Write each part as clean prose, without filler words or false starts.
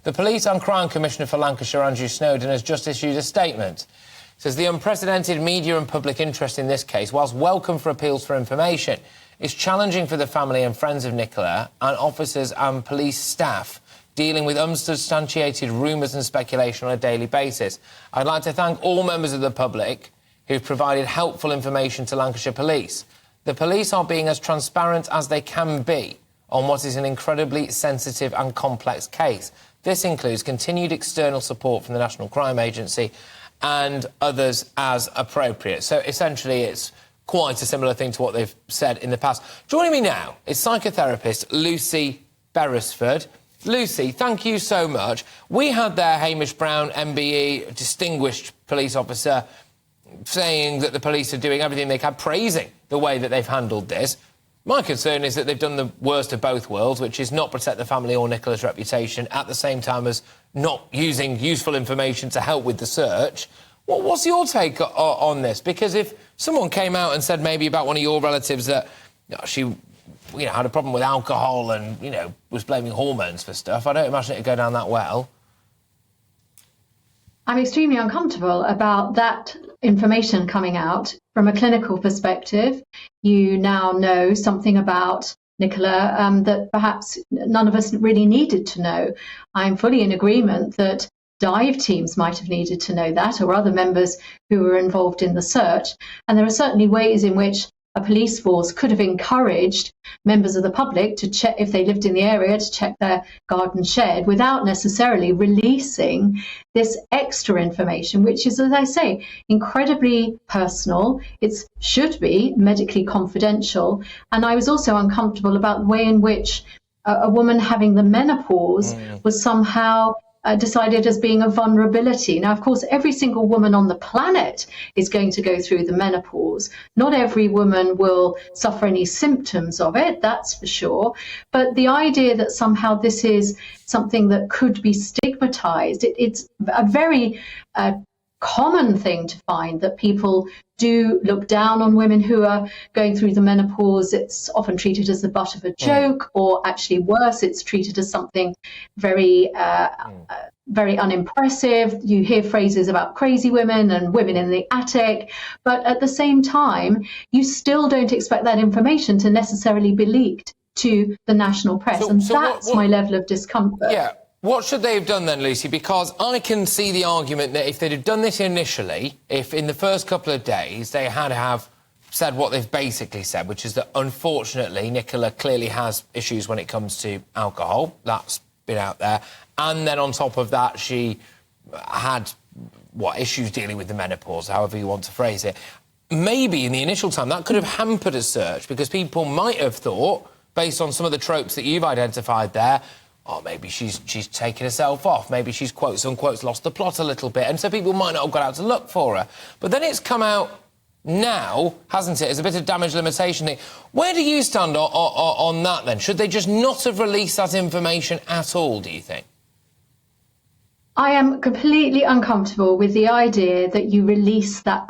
The Police and Crime Commissioner for Lancashire, Andrew Snowden, has just issued a statement. It says the unprecedented media and public interest in this case, whilst welcome for appeals for information, is challenging for the family and friends of Nicola and officers and police staff dealing with unsubstantiated rumours and speculation on a daily basis. I'd like to thank all members of the public who've provided helpful information to Lancashire Police. The police are being as transparent as they can be on what is an incredibly sensitive and complex case. This includes continued external support from the National Crime Agency and others as appropriate. So essentially it's quite a similar thing to what they've said in the past. Joining me now is psychotherapist Lucy Beresford. Lucy, thank you so much. We had there Hamish Brown, MBE, distinguished police officer, saying that the police are doing everything they can, praising the way that they've handled this. My concern is that they've done the worst of both worlds, which is not protect the family or Nicola's reputation at the same time as not using useful information to help with the search. What's your take on this? Because if someone came out and said maybe about one of your relatives that she had a problem with alcohol and, was blaming hormones for stuff, I don't imagine it'd go down that well. I'm extremely uncomfortable about that information coming out. From a clinical perspective, you now know something about Nicola that perhaps none of us really needed to know. I'm fully in agreement that dive teams might have needed to know that, or other members who were involved in the search. And there are certainly ways in which a police force could have encouraged members of the public to check, if they lived in the area, to check their garden shed without necessarily releasing this extra information, which is, as I say, incredibly personal. It should be medically confidential. And I was also uncomfortable about the way in which a woman having the menopause was somehow decided as being a vulnerability. Now, of course, every single woman on the planet is going to go through the menopause. Not every woman will suffer any symptoms of it, that's for sure. But the idea that somehow this is something that could be stigmatized, it's a very common thing to find that people do look down on women who are going through the menopause. It's often treated as the butt of a joke, or actually worse, it's treated as something very, very unimpressive. You hear phrases about crazy women and women in the attic, but at the same time, you still don't expect that information to necessarily be leaked to the national press. So that's my level of discomfort. Yeah. What should they have done then, Lucy? Because I can see the argument that if they'd have done this initially, if in the first couple of days they had to have said what they've basically said, which is that unfortunately Nicola clearly has issues when it comes to alcohol. That's been out there. And then on top of that, she had, issues dealing with the menopause, however you want to phrase it. Maybe in the initial time that could have hampered a search, because people might have thought, based on some of the tropes that you've identified there, maybe she's taken herself off. Maybe she's, quotes unquote, lost the plot a little bit. And so people might not have got out to look for her. But then it's come out now, hasn't it? It's a bit of damage limitation thing. Where do you stand on that, then? Should they just not have released that information at all, do you think? I am completely uncomfortable with the idea that you release that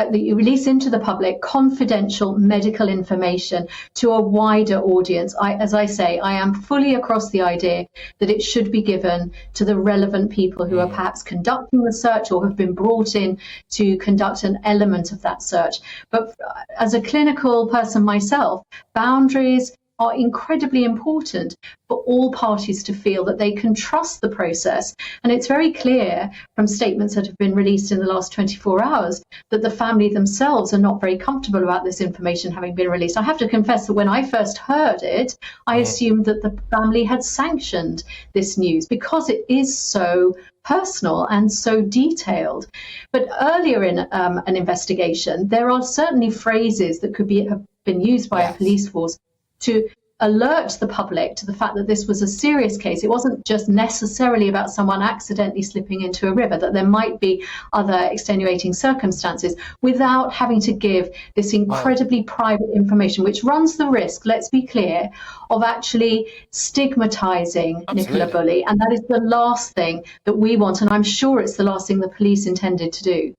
into the public confidential medical information to a wider audience. As I say, I am fully across the idea that it should be given to the relevant people who are perhaps conducting the search or have been brought in to conduct an element of that search. But as a clinical person myself, boundaries are incredibly important for all parties to feel that they can trust the process. And it's very clear from statements that have been released in the last 24 hours that the family themselves are not very comfortable about this information having been released. I have to confess that when I first heard it, I assumed that the family had sanctioned this news because it is so personal and so detailed. But earlier in an investigation, there are certainly phrases that could have been used by a police force to alert the public to the fact that this was a serious case. It wasn't just necessarily about someone accidentally slipping into a river, that there might be other extenuating circumstances, without having to give this incredibly private information, which runs the risk, let's be clear, of actually stigmatizing Nicola Bulley. And that is the last thing that we want. And I'm sure it's the last thing the police intended to do.